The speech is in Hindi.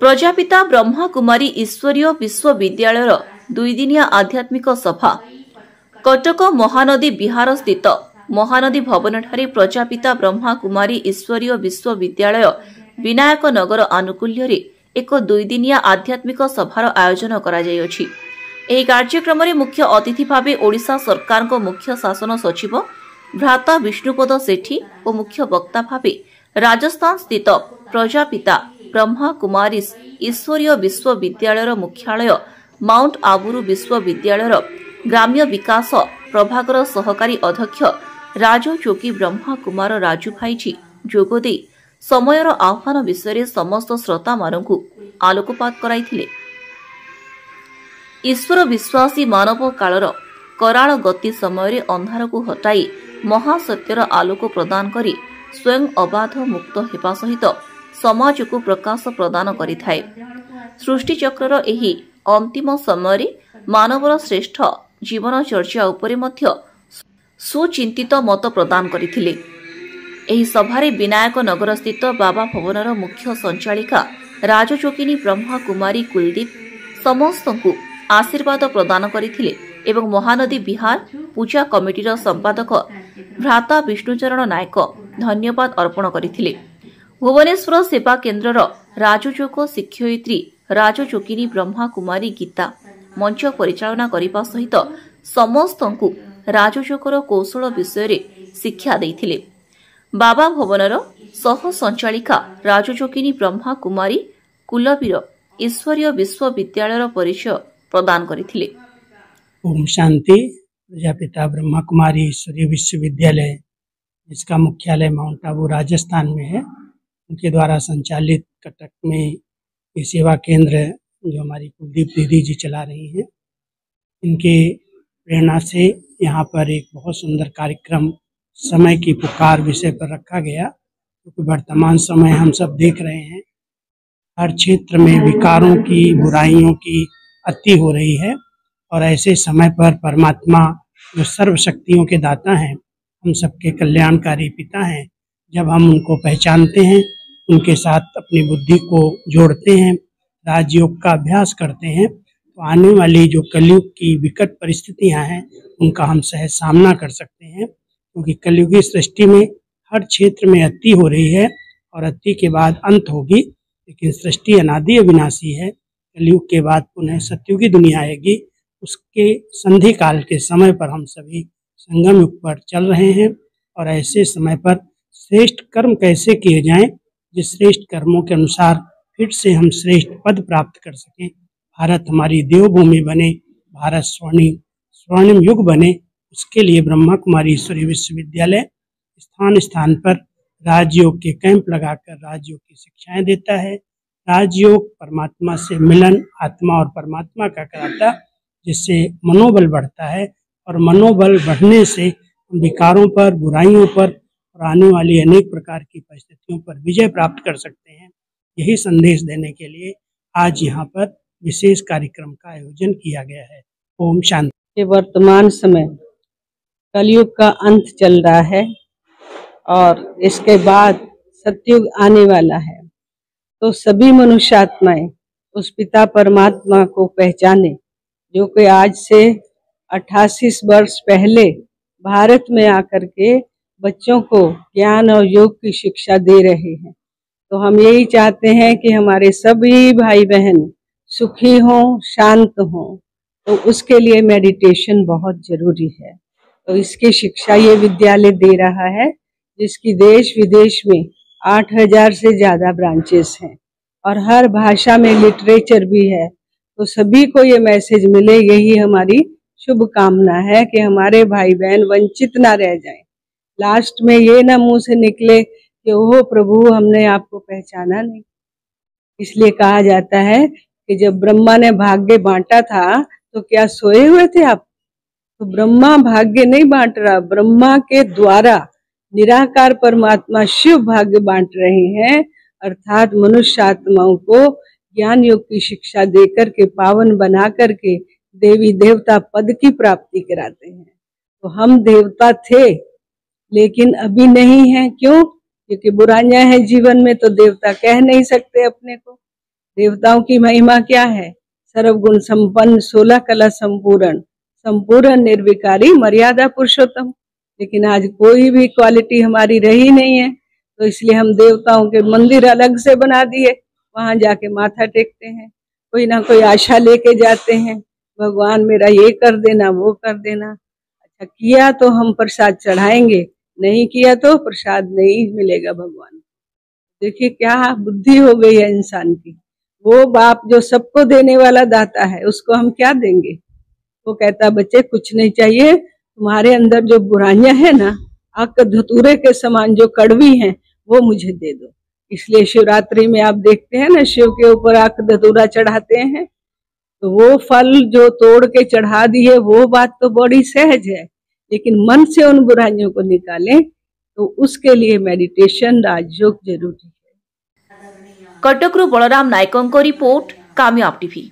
प्रजापिता ब्रह्मा कुमारी ईश्वरीय विश्वविद्यालय दुईदिनिया आध्यात्मिक सभा कटक महानदी विहार स्थित महानदी भवन ठारे प्रजापिता ब्रह्मा कुमारी ईश्वरीय विश्वविद्यालय विनायक नगर आनुकूल्य एक दुईदिनिया आध्यात्मिक सभार आयोजन करा जायछि। एही कार्यक्रम में मुख्य अतिथि भाव ओडिशा सरकार को मुख्य शासन सचिव भ्राता विष्णुपद सेठी और मुख्य वक्ता भाव राजस्थान स्थित प्रजापिता ब्रह्मा कुमारी ईश्वरीय विश्वविद्यालय मुख्यालय माउंट आबुरू विश्वविद्यालय ग्राम्य विकास प्रभागर सहकारी अध्यक्ष राजचोकी ब्रह्मा कुमार राजू भाईजी जोगदे समयर आह्वान विषय समस्त श्रोता मानू आलोकपात कराइथिले। ईश्वर विश्वासी मानव कालर कराल गति समय अंधार को हटाई महासत्यर आलोक प्रदान करी स्वयं अबाध मुक्त हेबा सहित समाज को प्रकाश प्रदान करिथाए। सृष्टिचक्र एही अंतिम समय मानवर श्रेष्ठ जीवन चर्चा उपरे मध्य सुचिंतित मत प्रदान करथिले। एही सभारे विनायक नगर स्थित बाबा भवनर मुख्य संचालिका राजचोकिनी ब्रह्मा कुमारी कुलदीप समस्तଙ୍କୁ आशीर्वाद प्रदान करथिले एवं महानदी विहार पूजा कमिटीर संपादक भ्राता विष्णुचरण नायक धन्यवाद अर्पण करथिले। भुवनेश्वर सेवा केन्द्रर राजचोक शिक्षयित्री राजचोकिनी ब्रह्मा कुमारी गीता मंच परिचालना करने सहित समस्तଙ୍କୁ राजचोकर कौशल विषय शिक्षा देथिले। बाबा भवनर सह संचालिका राजचोकिनी ब्रह्मा कुमारी कुलबीर ईश्वरीय विश्वविद्यालय परिचय प्रदान करथिले। ओम शांति। प्रजापिता ब्रह्मा कुमारी ईश्वरीय विश्वविद्यालय जिसका मुख्यालय माउंट आबू राजस्थान में है, उनके द्वारा संचालित कटक में ये सेवा केंद्र जो हमारी कुलदीप दीदी जी चला रही हैं, इनके प्रेरणा से यहाँ पर एक बहुत सुंदर कार्यक्रम समय की पुकार विषय पर रखा गया। क्योंकि वर्तमान समय हम सब देख रहे हैं, हर क्षेत्र में विकारों की बुराइयों की अति हो रही है और ऐसे समय पर परमात्मा जो सर्वशक्तियों के दाता हैं, हम सबके कल्याणकारी पिता हैं, जब हम उनको पहचानते हैं, उनके साथ अपनी बुद्धि को जोड़ते हैं, राजयोग का अभ्यास करते हैं, तो आने वाली जो कलयुग की विकट परिस्थितियां हैं उनका हम सहज सामना कर सकते हैं। क्योंकि कलयुगी सृष्टि में हर क्षेत्र में अति हो रही है और अति के बाद अंत होगी, लेकिन सृष्टि अनादि अविनाशी है। कलयुग के बाद पुनः सतयुगी दुनिया आएगी। उसके संधि काल के समय पर हम सभी संगम युग पर चल रहे हैं और ऐसे समय पर श्रेष्ठ कर्म कैसे किए जाएं, जिस श्रेष्ठ कर्मों के अनुसार फिर से हम श्रेष्ठ पद प्राप्त कर सकें, भारत हमारी देवभूमि बने, भारत स्वर्णिम युग बने, उसके लिए ब्रह्मा कुमारी ईश्वरीय विश्वविद्यालय स्थान स्थान पर राजयोग के कैंप लगाकर राजयोग की शिक्षाएं देता है। राजयोग परमात्मा से मिलन आत्मा और परमात्मा का कराता, जिससे मनोबल बढ़ता है और मनोबल बढ़ने से हम विकारों पर, बुराइयों पर और आने वाली अनेक प्रकार की परिस्थितियों पर विजय प्राप्त कर सकते हैं। यही संदेश देने के लिए आज यहाँ पर विशेष कार्यक्रम का आयोजन किया गया है। ओम शांति। वर्तमान समय कलयुग का अंत चल रहा है और इसके बाद सतयुग आने वाला है, तो सभी मनुष्यात्माएं उस पिता परमात्मा को पहचाने जो कि आज से 88 वर्ष पहले भारत में आकर के बच्चों को ज्ञान और योग की शिक्षा दे रहे हैं। तो हम यही चाहते हैं कि हमारे सभी भाई बहन सुखी हों, शांत हों, तो उसके लिए मेडिटेशन बहुत जरूरी है। तो इसकी शिक्षा ये विद्यालय दे रहा है, जिसकी देश विदेश में 8000 से ज़्यादा ब्रांचेस हैं और हर भाषा में लिटरेचर भी है। तो सभी को ये मैसेज मिले, यही हमारी शुभ कामना है कि हमारे भाई बहन वंचित ना रह जाएं। लास्ट में ये ना मुंह से निकले कि ओह प्रभु, हमने आपको पहचाना नहीं। इसलिए कहा जाता है कि जब ब्रह्मा ने भाग्य बांटा था तो क्या सोए हुए थे आप? तो ब्रह्मा भाग्य नहीं बांट रहा, ब्रह्मा के द्वारा निराकार परमात्मा शिव भाग्य बांट रहे हैं, अर्थात मनुष्य आत्माओं को ज्ञान योग की शिक्षा देकर के पावन बना करके देवी देवता पद की प्राप्ति कराते हैं। तो हम देवता थे लेकिन अभी नहीं है। क्यों? क्योंकि बुराइयां हैं जीवन में, तो देवता कह नहीं सकते अपने को। देवताओं की महिमा क्या है? सर्वगुण संपन्न, 16 कला संपूर्ण, संपूर्ण निर्विकारी, मर्यादा पुरुषोत्तम। लेकिन आज कोई भी क्वालिटी हमारी रही नहीं है, तो इसलिए हम देवताओं के मंदिर अलग से बना दिए, वहां जाके माथा टेकते हैं, कोई ना कोई आशा लेके जाते हैं, भगवान मेरा ये कर देना, वो कर देना। अच्छा किया तो हम प्रसाद चढ़ाएंगे, नहीं किया तो प्रसाद नहीं मिलेगा भगवान। देखिए क्या बुद्धि हो गई है इंसान की। वो बाप जो सबको देने वाला दाता है, उसको हम क्या देंगे? वो कहता बच्चे कुछ नहीं चाहिए, तुम्हारे अंदर जो बुराइयां है ना, आग धतूरे के समान जो कड़वी हैं, वो मुझे दे दो। इसलिए शिवरात्रि में आप देखते हैं ना, शिव के ऊपर आग धतूरा चढ़ाते हैं, तो वो फल जो तोड़ के चढ़ा दिए, वो बात तो बड़ी सहज है, लेकिन मन से उन बुराइयों को निकालें तो उसके लिए मेडिटेशन, राजयोग जरूरी है। कटकरू बलराम नायकों रिपोर्ट, कामयाब टीवी।